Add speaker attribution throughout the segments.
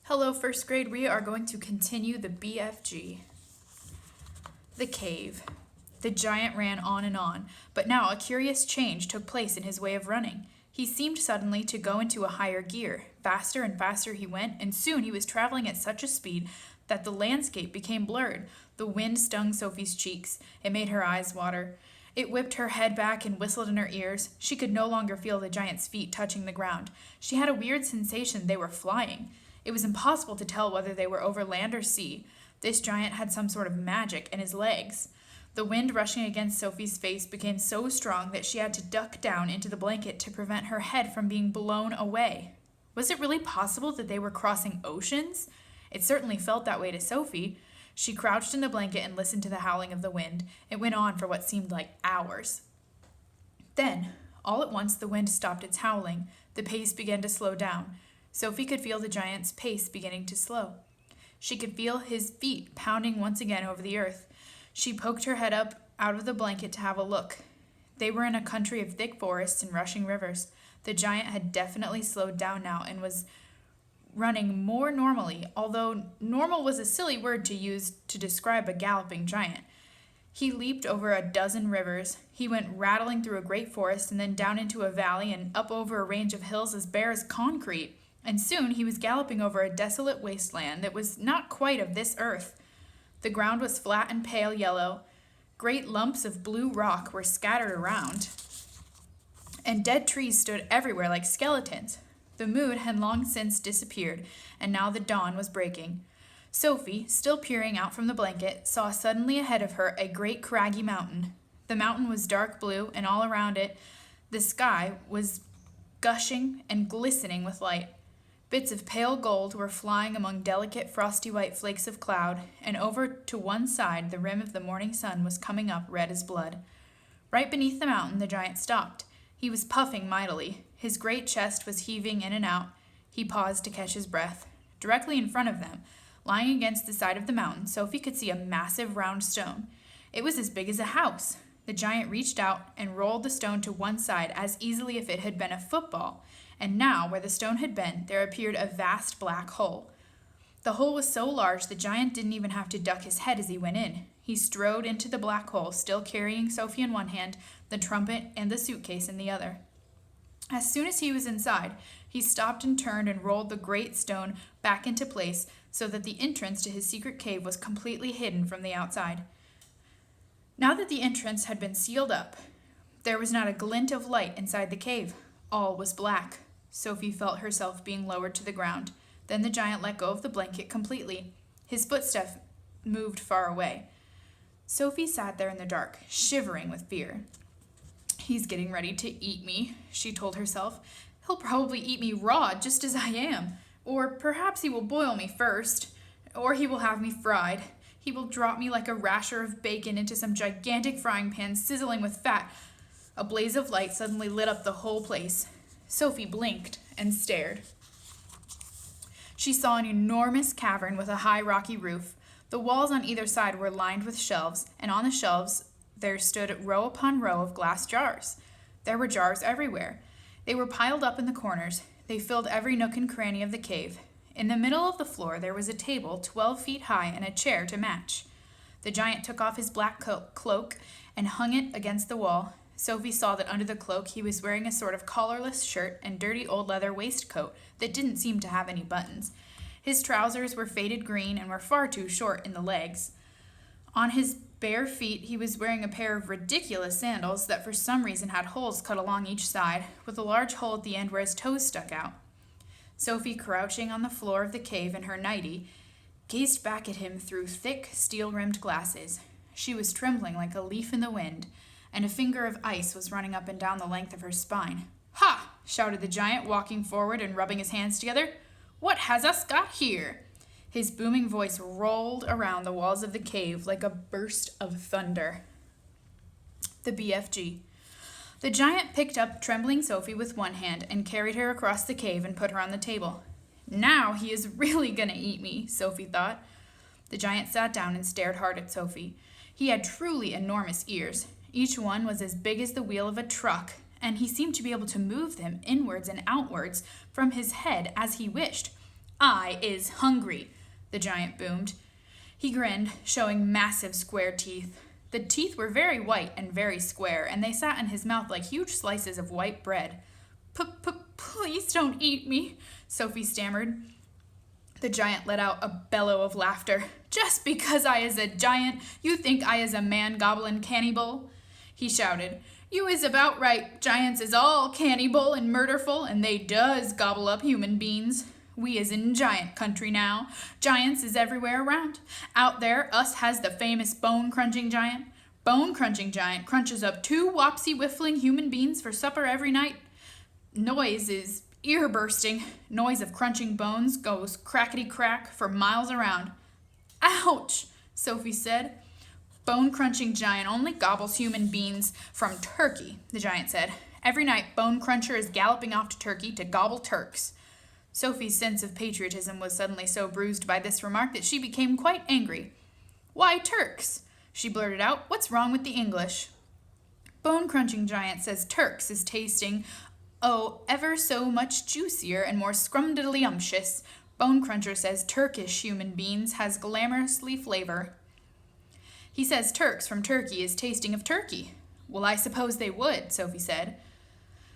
Speaker 1: Hello, first grade. We are going to continue the BFG. The cave. The giant ran on and on, but now a curious change took place in his way of running. He seemed suddenly to go into a higher gear. Faster and faster he went, and soon he was traveling at such a speed that the landscape became blurred. The wind stung Sophie's cheeks. It made her eyes water. It whipped her head back and whistled in her ears. She could no longer feel the giant's feet touching the ground. She had a weird sensation they were flying. It was impossible to tell whether they were over land or sea. This giant had some sort of magic in his legs. The wind rushing against Sophie's face became so strong that she had to duck down into the blanket to prevent her head from being blown away. Was it really possible that they were crossing oceans? It certainly felt that way to Sophie. She crouched in the blanket and listened to the howling of the wind. It went on for what seemed like hours. Then, all at once, the wind stopped its howling. The pace began to slow down. Sophie could feel the giant's pace beginning to slow. She could feel his feet pounding once again over the earth. She poked her head up out of the blanket to have a look. They were in a country of thick forests and rushing rivers. The giant had definitely slowed down now and was running more normally, although normal was a silly word to use to describe a galloping giant. He leaped over a dozen rivers. He went rattling through a great forest and then down into a valley and up over a range of hills as bare as concrete. And soon he was galloping over a desolate wasteland that was not quite of this earth. The ground was flat and pale yellow. Great lumps of blue rock were scattered around, and dead trees stood everywhere like skeletons. The moon had long since disappeared, and now the dawn was breaking. Sophie, still peering out from the blanket, saw suddenly ahead of her a great craggy mountain. The mountain was dark blue, and all around it the sky was gushing and glistening with light. Bits of pale gold were flying among delicate frosty white flakes of cloud, and over to one side the rim of the morning sun was coming up red as blood. Right beneath the mountain the giant stopped. He was puffing mightily. His great chest was heaving in and out. He paused to catch his breath. Directly in front of them, lying against the side of the mountain, Sophie could see a massive round stone. It was as big as a house. The giant reached out and rolled the stone to one side as easily if it had been a football. And now, where the stone had been, there appeared a vast black hole. The hole was so large the giant didn't even have to duck his head as he went in. He strode into the black hole, still carrying Sophie in one hand, the trumpet and the suitcase in the other. As soon as he was inside, he stopped and turned and rolled the great stone back into place so that the entrance to his secret cave was completely hidden from the outside. Now that the entrance had been sealed up, there was not a glint of light inside the cave. All was black. Sophie felt herself being lowered to the ground. Then the giant let go of the blanket completely. His footsteps moved far away. Sophie sat there in the dark, shivering with fear. "He's getting ready to eat me," she told herself. "He'll probably eat me raw, just as I am. Or perhaps he will boil me first. Or he will have me fried. He will drop me like a rasher of bacon into some gigantic frying pan sizzling with fat." A blaze of light suddenly lit up the whole place. Sophie blinked and stared. She saw an enormous cavern with a high rocky roof. The walls on either side were lined with shelves, and on the shelves there stood row upon row of glass jars. There were jars everywhere. They were piled up in the corners. They filled every nook and cranny of the cave. In the middle of the floor there was a table 12 feet high and a chair to match. The giant took off his black cloak and hung it against the wall. Sophie saw that under the cloak he was wearing a sort of collarless shirt and dirty old leather waistcoat that didn't seem to have any buttons. His trousers were faded green and were far too short in the legs. On his bare feet he was wearing a pair of ridiculous sandals that for some reason had holes cut along each side, with a large hole at the end where his toes stuck out. Sophie, crouching on the floor of the cave in her nightie, gazed back at him through thick, steel-rimmed glasses. She was trembling like a leaf in the wind, and a finger of ice was running up and down the length of her spine. "Ha!" shouted the giant, walking forward and rubbing his hands together. "What has us got here?" His booming voice rolled around the walls of the cave like a burst of thunder. The BFG. The giant picked up trembling Sophie with one hand and carried her across the cave and put her on the table. "Now he is really going to eat me," Sophie thought. The giant sat down and stared hard at Sophie. He had truly enormous ears. Each one was as big as the wheel of a truck, and he seemed to be able to move them inwards and outwards from his head as he wished. I is hungry, the giant boomed. He grinned, showing massive square teeth. The teeth were very white and very square, and they sat in his mouth like huge slices of white bread. Please don't eat me, Sophie stammered. The giant let out a bellow of laughter. Just because I is a giant, you think I is a man-gobbling cannibal? He shouted. You is about right. Giants is all cannibal and murderful, and they does gobble up human beings. We is in giant country now. Giants is everywhere around. Out there, us has the famous bone-crunching giant. Bone-crunching giant crunches up 2 wopsy-whiffling human beings for supper every night. Noise is ear-bursting. Noise of crunching bones goes crackety-crack for miles around. Ouch, Sophie said. Bone-crunching giant only gobbles human beings from Turkey, the giant said. Every night, Bone Cruncher is galloping off to Turkey to gobble Turks. Sophie's sense of patriotism was suddenly so bruised by this remark that she became quite angry. Why Turks? She blurted out. What's wrong with the English? Bone-crunching giant says Turks is tasting, ever so much juicier and more scrumdiddly-umptious. Bone Cruncher says Turkish human beings has glamorously flavor. He says Turks from Turkey is tasting of turkey. Well, I suppose they would, Sophie said.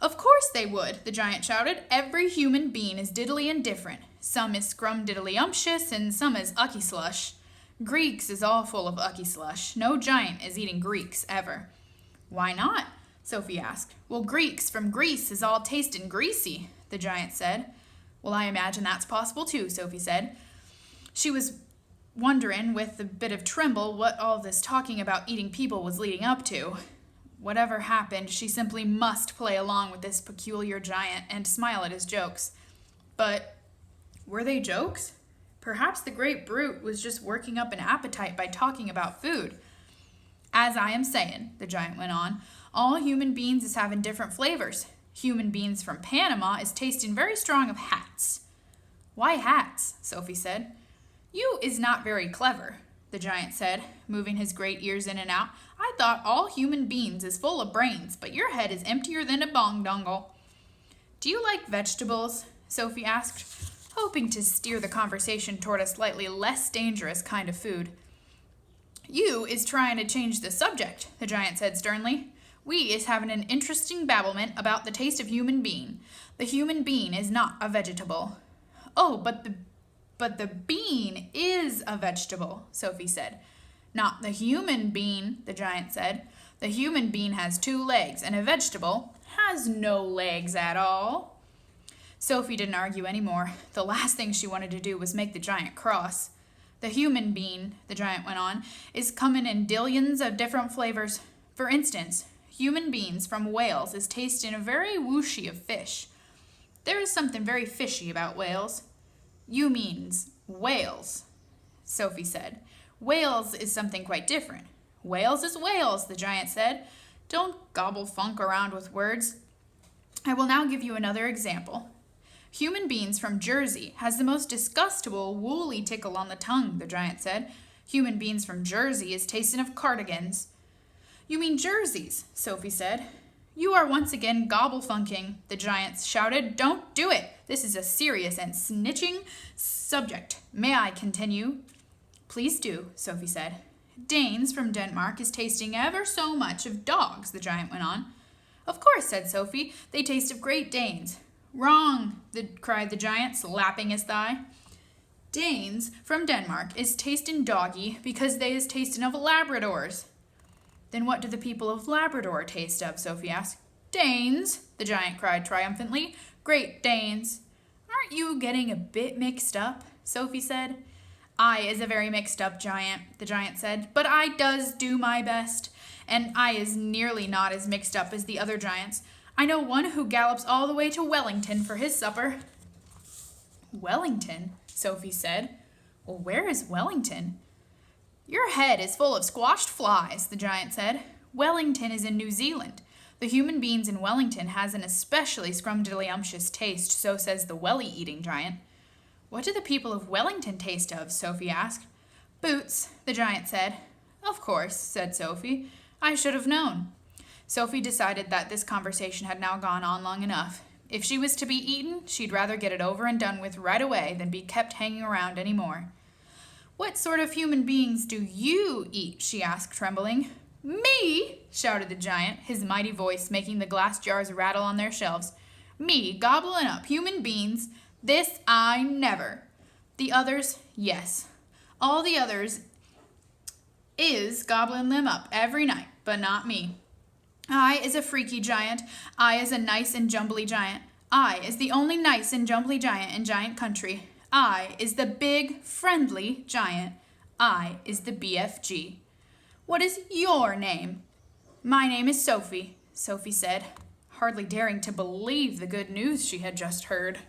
Speaker 1: Of course they would, the giant shouted. Every human being is diddly and different. Some is scrum-diddly-umptious and some is ucky slush. Greeks is all full of ucky slush. No giant is eating Greeks, ever. Why not? Sophie asked. Well, Greeks from Greece is all tastin' greasy, the giant said. Well, I imagine that's possible too, Sophie said. She was wondering, with a bit of tremble, what all this talking about eating people was leading up to. Whatever happened, she simply must play along with this peculiar giant and smile at his jokes. But were they jokes? Perhaps the great brute was just working up an appetite by talking about food. As I am saying, the giant went on, all human beings is having different flavors. Human beings from Panama is tasting very strong of hats. Why hats? Sophie said. You is not very clever, the giant said, moving his great ears in and out. I thought all human beings is full of brains, but your head is emptier than a bong-dongle. Do you like vegetables? Sophie asked, hoping to steer the conversation toward a slightly less dangerous kind of food. You is trying to change the subject, the giant said sternly. We is having an interesting babblement about the taste of human being. The human being is not a vegetable. Oh, but the bean is a vegetable, Sophie said. Not the human bean, the giant said. The human bean has 2 legs, and a vegetable has no legs at all. Sophie didn't argue any more. The last thing she wanted to do was make the giant cross. The human bean, the giant went on, is coming in dillions of different flavors. For instance, human beans from Wales is tasting a very whooshy of fish. There is something very fishy about Wales. You means Wales, Sophie said. Wales is something quite different. Wales is Wales, the giant said. Don't gobble funk around with words. I will now give you another example. Human beings from Jersey has the most disgustable woolly tickle on the tongue, the giant said. Human beings from Jersey is tasting of cardigans. You mean jerseys, Sophie said. You are once again gobble-funking, the giant shouted. Don't do it. This is a serious and snitching subject. May I continue? Please do, Sophie said. Danes from Denmark is tasting ever so much of dogs, the giant went on. Of course, said Sophie. They taste of Great Danes. Wrong, cried the giant, slapping his thigh. Danes from Denmark is tasting doggy because they is tasting of Labradors. Then what do the people of Labrador taste of? Sophie asked. Danes, the giant cried triumphantly. Great Danes. Aren't you getting a bit mixed up? Sophie said. I is a very mixed up giant, the giant said, but I does do my best, and I is nearly not as mixed up as the other giants. I know one who gallops all the way to Wellington for his supper. Wellington, Sophie said. Well, where is Wellington? Your head is full of squashed flies, the giant said. Wellington is in New Zealand. The human beings in Wellington has an especially scrumdiddly-umptious taste, so says the welly-eating giant. What do the people of Wellington taste of? Sophie asked. Boots, the giant said. Of course, said Sophie. I should have known. Sophie decided that this conversation had now gone on long enough. If she was to be eaten, she'd rather get it over and done with right away than be kept hanging around any more. "What sort of human beings do you eat?" she asked, trembling. "Me?" shouted the giant, his mighty voice making the glass jars rattle on their shelves. "Me gobbling up human beings? This I never. The others, yes. All the others is gobbling them up every night, but not me. I is a freaky giant. I is a nice and jumbly giant. I is the only nice and jumbly giant in giant country. I is the big, friendly giant. I is the BFG. What is your name?" "My name is Sophie," Sophie said, hardly daring to believe the good news she had just heard.